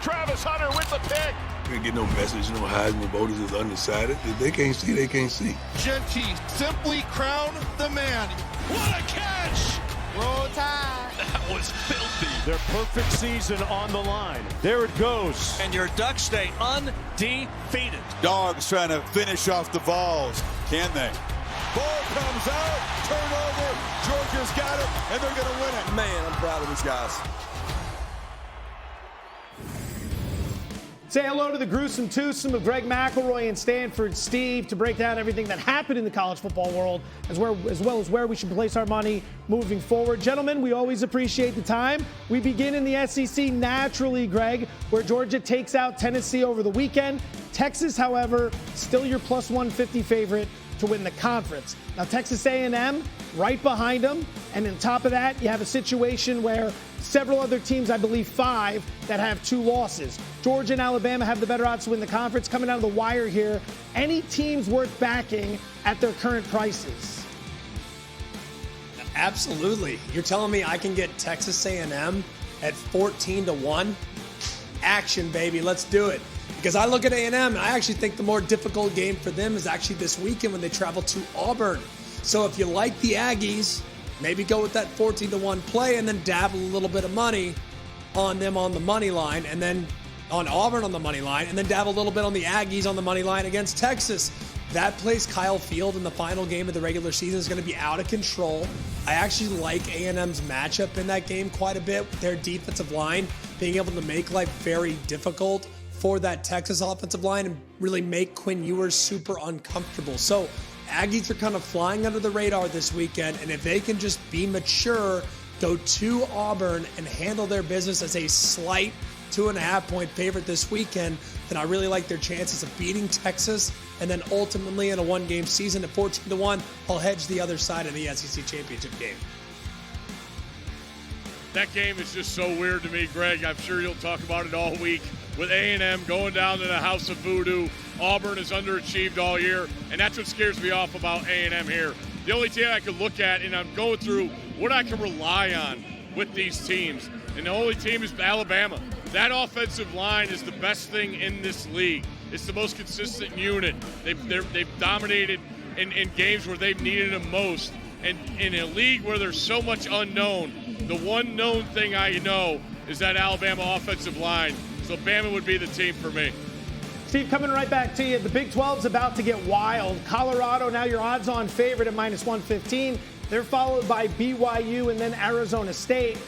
Travis Hunter with the pick. Can't get no message, no Heisman voters is undecided. If they can't see, they can't see. Genty simply crowned the man. What a catch! Roll Tide. That was filthy. Their perfect season on the line. There it goes. And your Ducks stay undefeated. Dogs trying to finish off the Vols. Can they? Ball comes out. Turnover. Georgia's got it, and they're going to win it. Man, I'm proud of these guys. Say hello to the gruesome twosome of Greg McElroy and Stanford Steve to break down everything that happened in the college football world, as well as where we should place our money moving forward. Gentlemen, we always appreciate the time. We begin in the SEC naturally, Greg, where Georgia takes out Tennessee over the weekend. Texas, however, still your plus 150 favorite to win the conference. Now, Texas A&M right behind them, and on top of that, you have a situation where several other teams, I believe 5, that have 2 losses. Georgia and Alabama have the better odds to win the conference. Coming down to the wire here, any teams worth backing at their current prices? Absolutely. You're telling me I can get Texas A&M at 14-1? Action, baby. Let's do it. Because I look at A&M, and I actually think the more difficult game for them is actually this weekend when they travel to Auburn. So if you like the Aggies, maybe go with that 14-1 play and then dabble a little bit of money on them on the money line, and then on Auburn on the money line, and then dabble a little bit on the Aggies on the money line against Texas. That plays Kyle Field in the final game of the regular season is going to be out of control. I actually like A&M's matchup in that game quite a bit with their defensive line being able to make life very difficult for that Texas offensive line and really make Quinn Ewers super uncomfortable. So Aggies are kind of flying under the radar this weekend, and if they can just be mature, go to Auburn and handle their business as a slight 2.5-point favorite this weekend, then I really like their chances of beating Texas, and then ultimately in a one-game season at 14-1, I'll hedge the other side of the SEC championship game. That game is just so weird to me, Greg. I'm sure you'll talk about it all week. With A&M going down to the House of Voodoo, Auburn has underachieved all year, and that's what scares me off about A&M here. The only team I could look at, and I'm going through what I can rely on with these teams, and the only team is Alabama. That offensive line is the best thing in this league. It's the most consistent unit. They've dominated in games where they've needed them most. And in a league where there's so much unknown, the one known thing I know is that Alabama offensive line. So Bama would be the team for me. Steve, coming right back to you. The Big 12's about to get wild. Colorado, now your odds-on favorite at minus 115. They're followed by BYU and then Arizona State.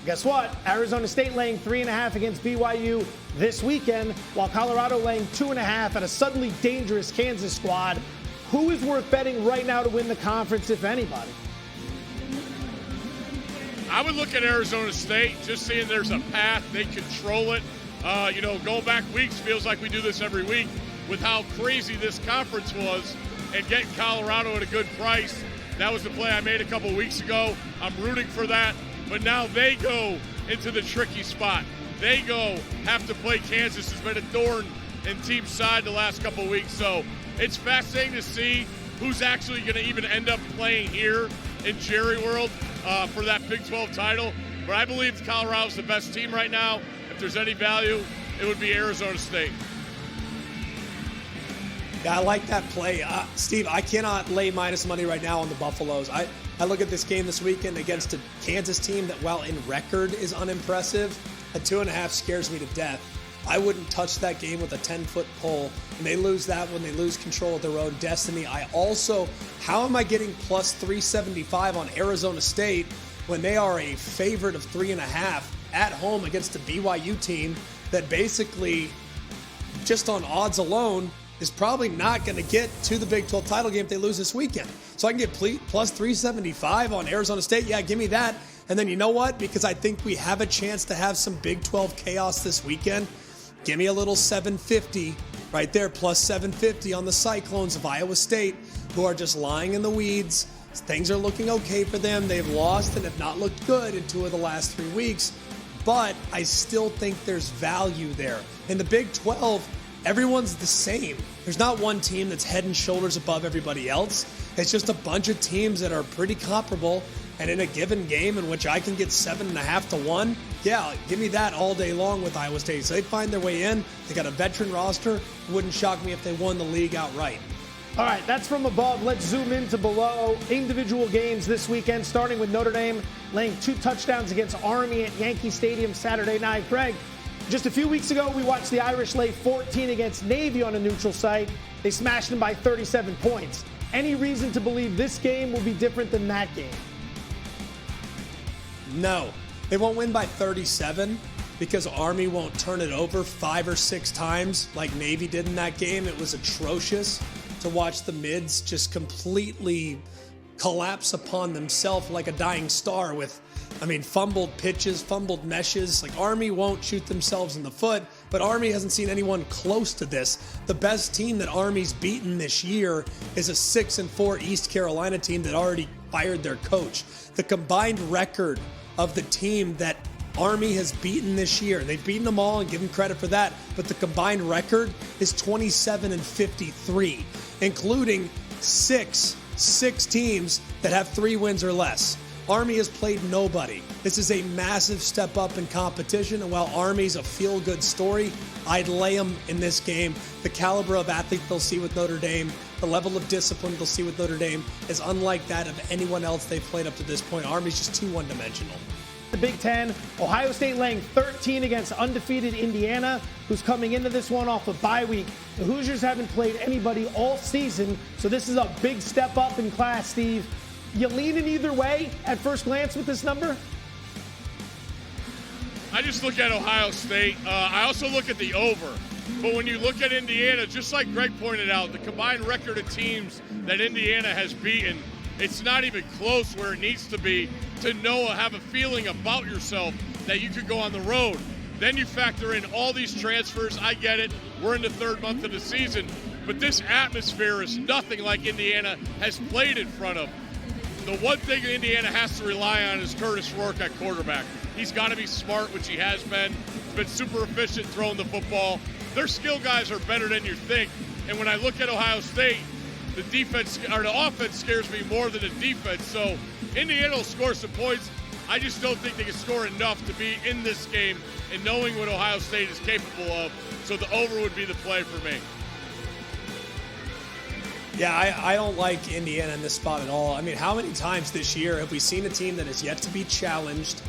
Guess what? Arizona State laying 3.5 against BYU this weekend, while Colorado laying 2.5 at a suddenly dangerous Kansas squad. Who is worth betting right now to win the conference, if anybody? I would look at Arizona State, just seeing there's a path. They control it. Going back weeks, feels like we do this every week with how crazy this conference was and getting Colorado at a good price. That was the play I made a couple weeks ago. I'm rooting for that. But now they go into the tricky spot. They have to play Kansas. It's been a thorn in team's side the last couple weeks. So it's fascinating to see who's actually going to even end up playing here in Jerry World for that Big 12 title. But I believe Colorado's the best team right now. If there's any value, it would be Arizona State. Yeah, I like that play. Steve, I cannot lay minus money right now on the Buffaloes. I look at this game this weekend against a Kansas team that, while in record is unimpressive, a 2.5 scares me to death. I wouldn't touch that game with a 10-foot pole, and they lose that when they lose control of their own destiny. How am I getting plus 375 on Arizona State when they are a favorite of 3.5 at home against a BYU team that basically, just on odds alone, is probably not going to get to the Big 12 title game if they lose this weekend. So I can get plus 375 on Arizona State. Yeah, give me that. And then you know what? Because I think we have a chance to have some Big 12 chaos this weekend, give me a little 750 right there, plus 750 on the Cyclones of Iowa State, who are just lying in the weeds. Things are looking okay for them. They've lost and have not looked good in 2 of the last 3 weeks. But I still think there's value there. In the Big 12, everyone's the same. There's not one team that's head and shoulders above everybody else. It's just a bunch of teams that are pretty comparable, And in a given game in which I can get 7.5 to 1, yeah, give me that all day long with Iowa State. So they find their way in. They got a veteran roster. Wouldn't shock me if they won the league outright. All right, that's from above. Let's zoom into below. Individual games this weekend, starting with Notre Dame laying 2 touchdowns against Army at Yankee Stadium Saturday night. Greg, just a few weeks ago, we watched the Irish lay 14 against Navy on a neutral site. They smashed them by 37 points. Any reason to believe this game will be different than that game? No. They won't win by 37 because Army won't turn it over 5 or 6 times like Navy did in that game. It was atrocious to watch the mids just completely collapse upon themselves like a dying star with, fumbled pitches, fumbled meshes. Like, Army won't shoot themselves in the foot, but Army hasn't seen anyone close to this. The best team that Army's beaten this year is a 6-4 East Carolina team that already fired their coach. The combined record of the team that Army has beaten this year, they've beaten them all and give them credit for that, but the combined record is 27-53, including six teams that have 3 wins or less. Army has played nobody. This is a massive step up in competition, and while Army's a feel-good story, I'd lay them in this game. The caliber of athlete they'll see with Notre Dame, the level of discipline they'll see with Notre Dame is unlike that of anyone else they've played up to this point. Army's just too one-dimensional. The Big Ten, Ohio State laying 13 against undefeated Indiana, who's coming into this one off a bye week. The Hoosiers haven't played anybody all season, so this is a big step up in class, Steve. You leaning either way at first glance with this number? I just look at Ohio State. I also look at the over. But when you look at Indiana, just like Greg pointed out, the combined record of teams that Indiana has beaten, it's not even close where it needs to be to have a feeling about yourself that you could go on the road. Then you factor in all these transfers. I get it. We're in the 3rd month of the season. But this atmosphere is nothing like Indiana has played in front of. The one thing Indiana has to rely on is Curtis Rourke at quarterback. He's got to be smart, which he has been. He's been super efficient throwing the football. Their skill guys are better than you think. And when I look at Ohio State, the offense scares me more than the defense. So Indiana will score some points. I just don't think they can score enough to be in this game and knowing what Ohio State is capable of. So the over would be the play for me. Yeah, I don't like Indiana in this spot at all. How many times this year have we seen a team that is yet to be challenged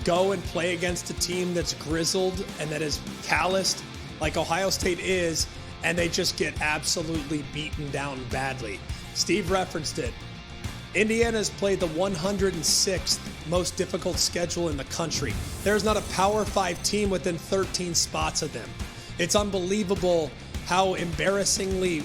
go and play against a team that's grizzled and that is calloused like Ohio State is, and they just get absolutely beaten down badly? Steve referenced it. Indiana's played the 106th most difficult schedule in the country. There's not a Power 5 team within 13 spots of them. It's unbelievable how embarrassingly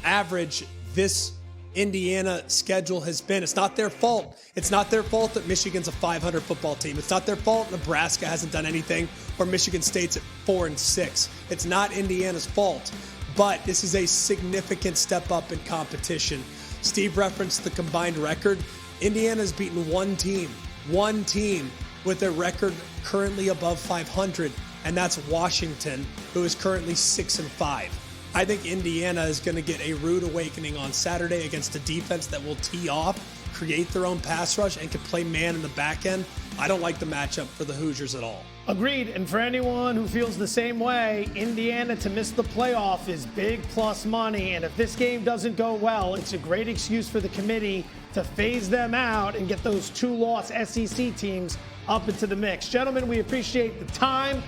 average this Indiana schedule has been. It's not their fault. It's not their fault that Michigan's a 500 football team. It's not their fault Nebraska hasn't done anything or Michigan State's at 4-6. It's not Indiana's fault, but this is a significant step up in competition. Steve referenced the combined record. Indiana's beaten one team with a record currently above 500, and that's Washington, who is currently 6-5. I think Indiana is going to get a rude awakening on Saturday against a defense that will tee off, create their own pass rush, and can play man in the back end. I don't like the matchup for the Hoosiers at all. Agreed. And for anyone who feels the same way, Indiana to miss the playoff is big plus money. And if this game doesn't go well, it's a great excuse for the committee to phase them out and get those 2-loss SEC teams up into the mix. Gentlemen, we appreciate the time